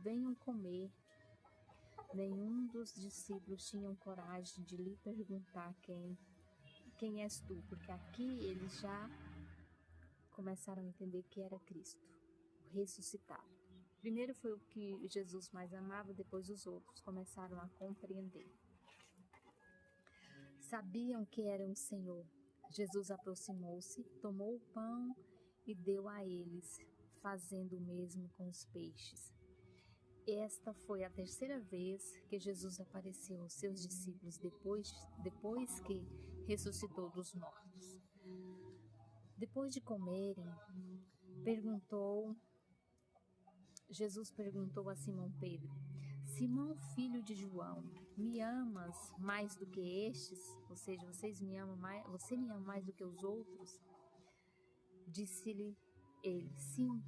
venham comer. Nenhum dos discípulos tinham coragem de lhe perguntar quem és tu, porque aqui eles já começaram a entender que era Cristo, o ressuscitado. Primeiro foi o que Jesus mais amava, depois os outros começaram a compreender. Sabiam que era um Senhor. Jesus aproximou-se, tomou o pão e deu a eles, fazendo o mesmo com os peixes. Esta foi a terceira vez que Jesus apareceu aos seus discípulos depois que ressuscitou dos mortos. Depois de comerem, Jesus perguntou a Simão Pedro: Simão, filho de João, me amas mais do que estes? Ou seja, você me ama mais do que os outros? Disse-lhe ele: Sim,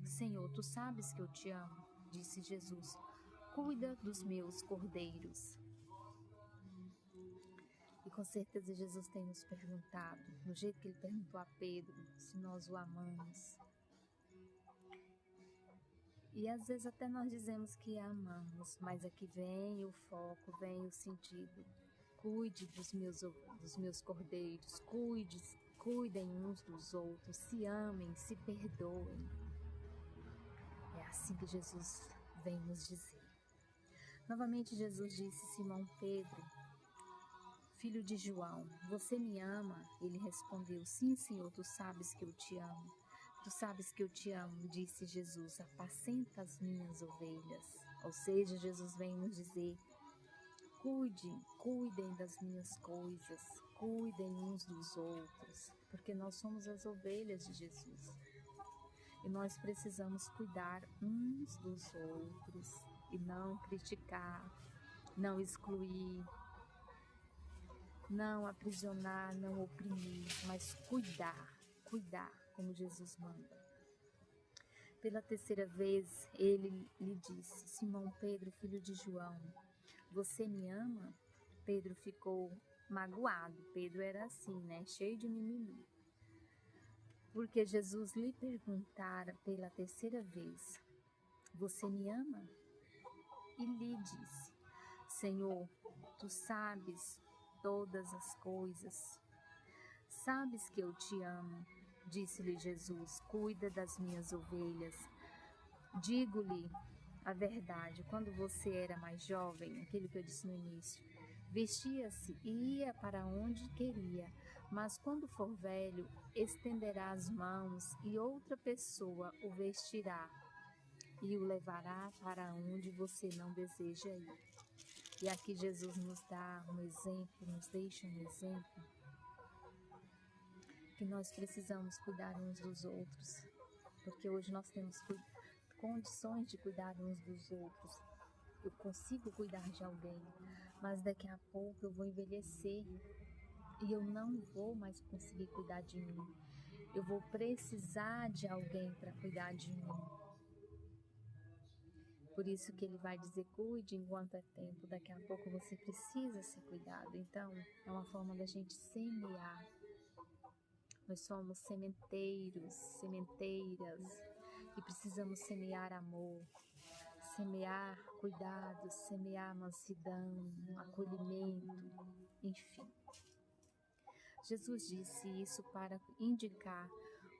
Senhor, tu sabes que eu te amo. Disse Jesus: Cuida dos meus cordeiros. E com certeza Jesus tem nos perguntado, no jeito que ele perguntou a Pedro, se nós o amamos. E às vezes até nós dizemos que amamos, mas aqui vem o foco, vem o sentido. Cuide dos meus cordeiros, cuidem uns dos outros, se amem, se perdoem. É assim que Jesus vem nos dizer. Novamente Jesus disse: Simão Pedro, filho de João, você me ama? Ele respondeu: Sim, Senhor, tu sabes que eu te amo. Tu sabes que eu te amo, disse Jesus, apacenta as minhas ovelhas. Ou seja, Jesus vem nos dizer: cuidem das minhas coisas, cuidem uns dos outros, porque nós somos as ovelhas de Jesus. E nós precisamos cuidar uns dos outros e não criticar, não excluir, não aprisionar, não oprimir, mas cuidar, como Jesus manda. Pela terceira vez, ele lhe disse: Simão Pedro, filho de João, você me ama? Pedro ficou magoado. Pedro era assim, né? Cheio de mimimi. Porque Jesus lhe perguntara pela terceira vez: Você me ama? E lhe disse: Senhor, tu sabes todas as coisas. Sabes que eu te amo. Disse-lhe Jesus: Cuida das minhas ovelhas. Digo-lhe a verdade, quando você era mais jovem, aquilo que eu disse no início, vestia-se e ia para onde queria, mas quando for velho, estenderá as mãos e outra pessoa o vestirá e o levará para onde você não deseja ir. E aqui Jesus nos dá um exemplo, nos deixa um exemplo, que nós precisamos cuidar uns dos outros, porque hoje nós temos condições de cuidar uns dos outros. Eu consigo cuidar de alguém, mas daqui a pouco eu vou envelhecer e eu não vou mais conseguir cuidar de mim. Eu vou precisar de alguém para cuidar de mim. Por isso que ele vai dizer: cuide enquanto é tempo. Daqui a pouco você precisa ser cuidado. Então, é uma forma da gente semear. Nós somos sementeiros, sementeiras, e precisamos semear amor, semear cuidado, semear mansidão, acolhimento, enfim. Jesus disse isso para indicar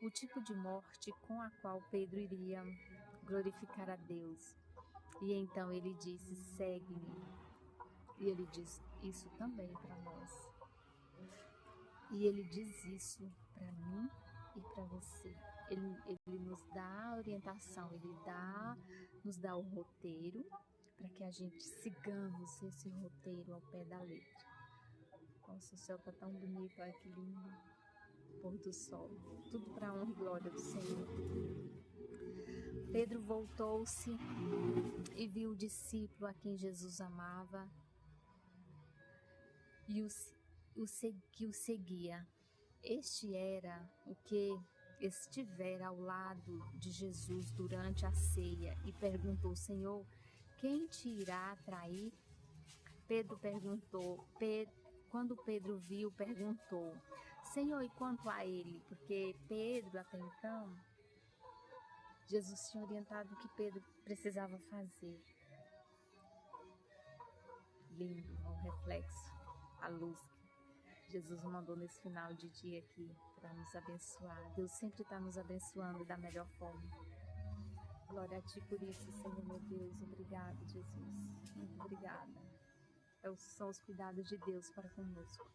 o tipo de morte com a qual Pedro iria glorificar a Deus. E então ele disse: segue-me. E ele diz isso também para nós. E ele diz isso para mim e para você. Ele nos dá a orientação, ele nos dá o roteiro para que a gente sigamos esse roteiro ao pé da letra. Nossa, o céu está tão bonito, olha que lindo. Pôr do sol, tudo para a honra e glória do Senhor. Pedro voltou-se e viu o discípulo a quem Jesus amava e que o seguia. Este era o que estivera ao lado de Jesus durante a ceia e perguntou: Senhor, quem te irá trair? Quando Pedro viu, perguntou: Senhor, e quanto a ele? Porque Pedro, até então, Jesus tinha orientado que Pedro precisava fazer. Lindo o reflexo, a luz que Jesus mandou nesse final de dia aqui para nos abençoar. Deus sempre está nos abençoando da melhor forma. Glória a Ti por isso, Senhor meu Deus. Obrigada, Jesus. Muito obrigada. São os cuidados de Deus para conosco.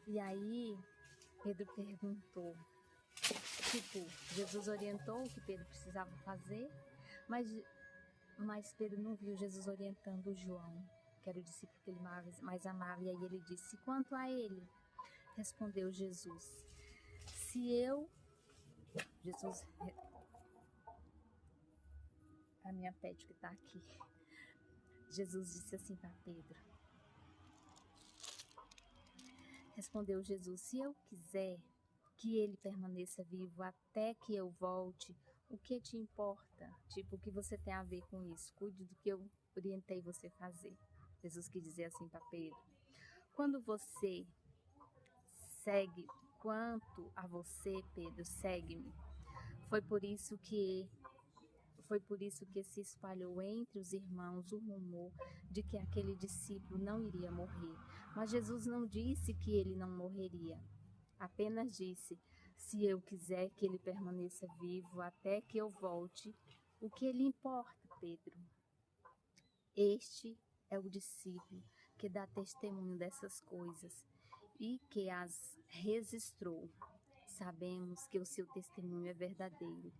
E aí, Pedro perguntou. Jesus orientou o que Pedro precisava fazer, mas Pedro não viu Jesus orientando João, que era o discípulo que ele mais amava. E aí ele disse: quanto a ele, respondeu Jesus, Jesus, a minha pet que está aqui. Jesus disse assim para Pedro. Respondeu Jesus: se eu quiser que ele permaneça vivo até que eu volte, o que te importa? O que você tem a ver com isso? Cuide do que eu orientei você a fazer. Jesus quis dizer assim para Pedro. Quanto a você, Pedro, segue-me. Foi por isso que se espalhou entre os irmãos o rumor de que aquele discípulo não iria morrer. Mas Jesus não disse que ele não morreria. Apenas disse: se eu quiser que ele permaneça vivo até que eu volte, o que lhe importa, Pedro? Este é o discípulo que dá testemunho dessas coisas e que as registrou. Sabemos que o seu testemunho é verdadeiro.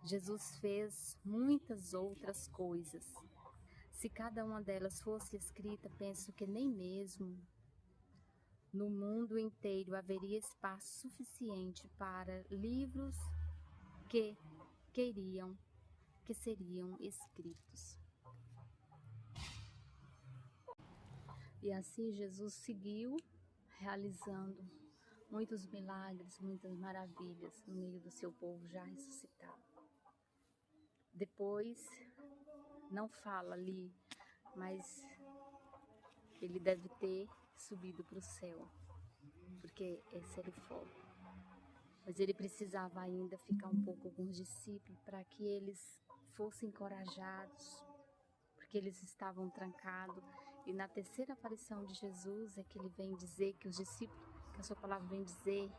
Jesus fez muitas outras coisas. Se cada uma delas fosse escrita, penso que nem mesmo no mundo inteiro haveria espaço suficiente para livros que seriam escritos. E assim Jesus seguiu realizando muitos milagres, muitas maravilhas no meio do seu povo já ressuscitado. Depois, não fala ali, mas ele deve ter subido para o céu, porque esse era o foco. Mas ele precisava ainda ficar um pouco com os discípulos para que eles fossem encorajados, porque eles estavam trancados. E na terceira aparição de Jesus é que ele vem dizer que os discípulos, que a sua palavra vem dizer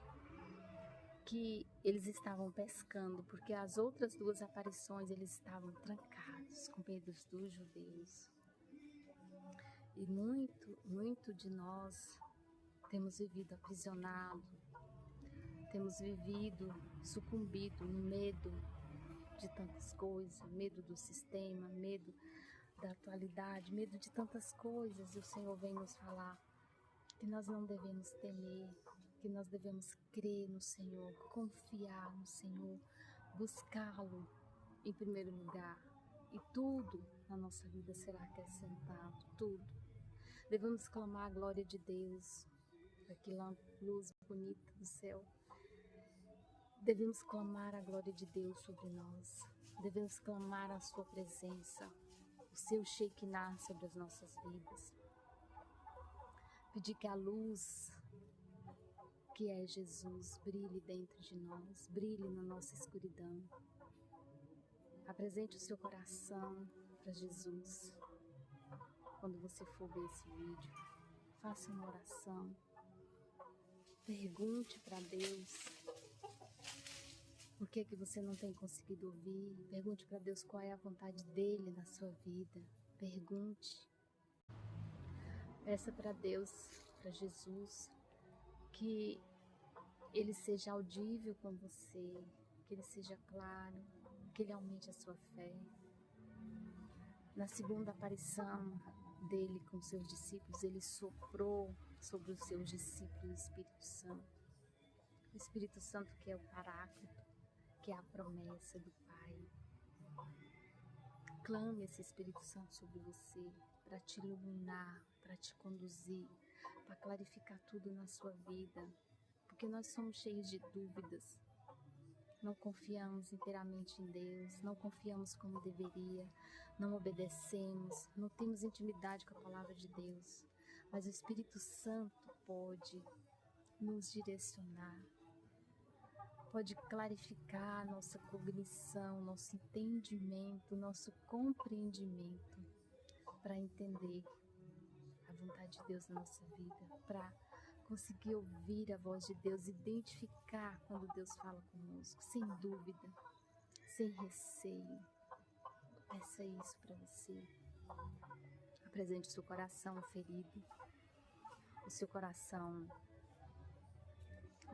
que eles estavam pescando, porque as outras duas aparições eles estavam trancados com medo dos judeus. E muito de nós temos vivido aprisionado, temos vivido sucumbido no medo de tantas coisas, medo do sistema, medo da atualidade, medo de tantas coisas. E o Senhor vem nos falar que nós não devemos temer, que nós devemos crer no Senhor, confiar no Senhor, buscá-lo em primeiro lugar. E tudo na nossa vida será acrescentado, tudo. Devemos clamar a glória de Deus, aquela luz bonita do céu. Devemos clamar a glória de Deus sobre nós. Devemos clamar a sua presença, o seu Shekinah sobre as nossas vidas. Pedir que a luz, que é Jesus, brilhe dentro de nós, brilhe na nossa escuridão. Apresente o seu coração para Jesus. Quando você for ver esse vídeo, faça uma oração. Pergunte para Deus por que você não tem conseguido ouvir. Pergunte para Deus qual é a vontade dele na sua vida. Pergunte. Peça para Deus, para Jesus, que ele seja audível com você, que ele seja claro, que ele aumente a sua fé. Na segunda aparição dele com seus discípulos, ele soprou sobre os seus discípulos o Espírito Santo. O Espírito Santo que é o Paráclito, que é a promessa do Pai. Clame esse Espírito Santo sobre você, para te iluminar, para te conduzir, para clarificar tudo na sua vida. Porque nós somos cheios de dúvidas. Não confiamos inteiramente em Deus, não confiamos como deveria, não obedecemos, não temos intimidade com a palavra de Deus. Mas o Espírito Santo pode nos direcionar, pode clarificar nossa cognição, nosso entendimento, nosso compreendimento para entender a vontade de Deus na nossa vida, para conseguir ouvir a voz de Deus, identificar quando Deus fala conosco, sem dúvida, sem receio. Peça isso para você. Apresente o seu coração ferido, o seu coração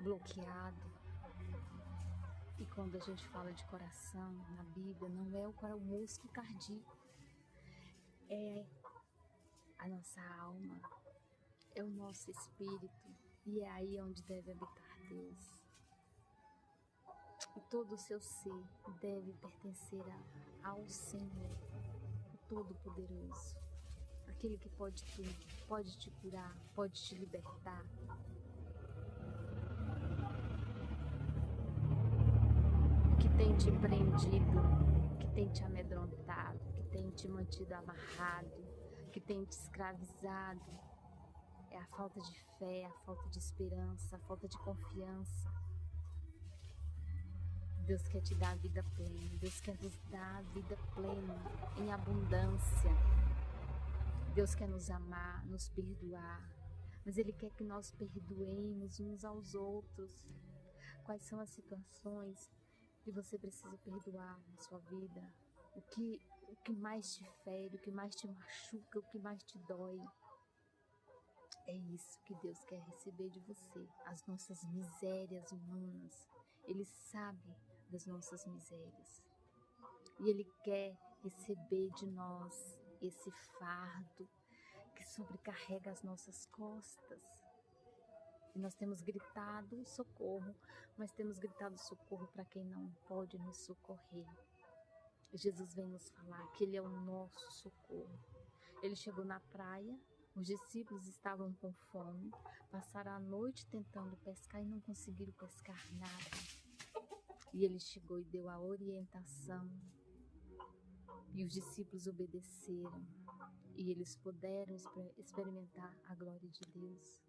bloqueado. E quando a gente fala de coração na Bíblia, não é o músculo cardíaco, é a nossa alma, é o nosso espírito, e é aí onde deve habitar Deus. E todo o seu ser deve pertencer ao Senhor, o Todo-Poderoso, aquele que pode tudo, pode te curar, pode te libertar. Que tem te prendido, que tem te amedrontado, que tem te mantido amarrado, que tem te escravizado. É a falta de fé, a falta de esperança, a falta de confiança. Deus quer te dar a vida plena, Deus quer nos dar a vida plena, em abundância. Deus quer nos amar, nos perdoar, mas Ele quer que nós perdoemos uns aos outros. Quais são as situações que você precisa perdoar na sua vida? O que mais te fere, o que mais te machuca, o que mais te dói? É isso que Deus quer receber de você, as nossas misérias humanas. Ele sabe das nossas misérias. E Ele quer receber de nós esse fardo que sobrecarrega as nossas costas. E nós temos gritado socorro, mas temos gritado socorro para quem não pode nos socorrer. E Jesus vem nos falar que Ele é o nosso socorro. Ele chegou na praia, os discípulos estavam com fome, passaram a noite tentando pescar e não conseguiram pescar nada. E Ele chegou e deu a orientação, e os discípulos obedeceram, e eles puderam experimentar a glória de Deus.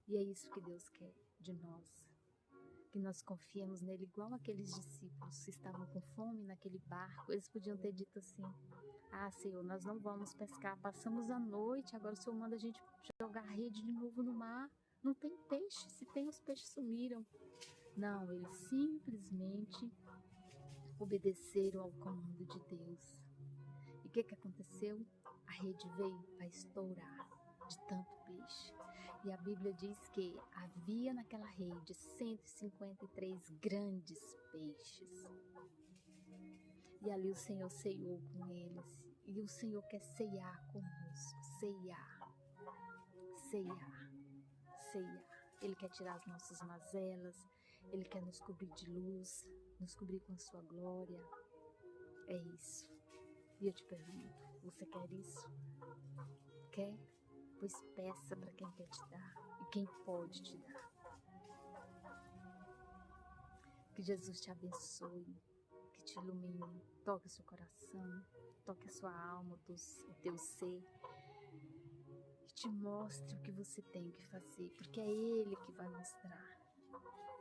E é isso que Deus quer de nós, que nós confiemos nele igual aqueles discípulos que estavam com fome naquele barco. Eles podiam ter dito assim: ah, Senhor, nós não vamos pescar, passamos a noite, agora o Senhor manda a gente jogar a rede de novo no mar, não tem peixe, se tem os peixes sumiram. Não, eles simplesmente obedeceram ao comando de Deus. E o que aconteceu? A rede veio a estourar de tanto peixe. E a Bíblia diz que havia naquela rede 153 grandes peixes. E ali o Senhor ceiou com eles. E o Senhor quer ceiar conosco. Ceiar. Ceiar. Ceiar. Ele quer tirar as nossas mazelas. Ele quer nos cobrir de luz. Nos cobrir com a sua glória. É isso. E eu te pergunto, você quer isso? Quer? Pois peça para quem quer te dar e quem pode te dar. Que Jesus te abençoe, que te ilumine, toque o seu coração, toque a sua alma, o teu ser, e te mostre o que você tem que fazer, porque é Ele que vai mostrar.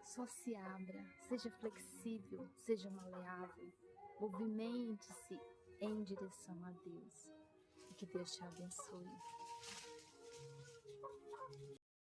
Só se abra, seja flexível, seja maleável, movimente-se em direção a Deus. E que Deus te abençoe.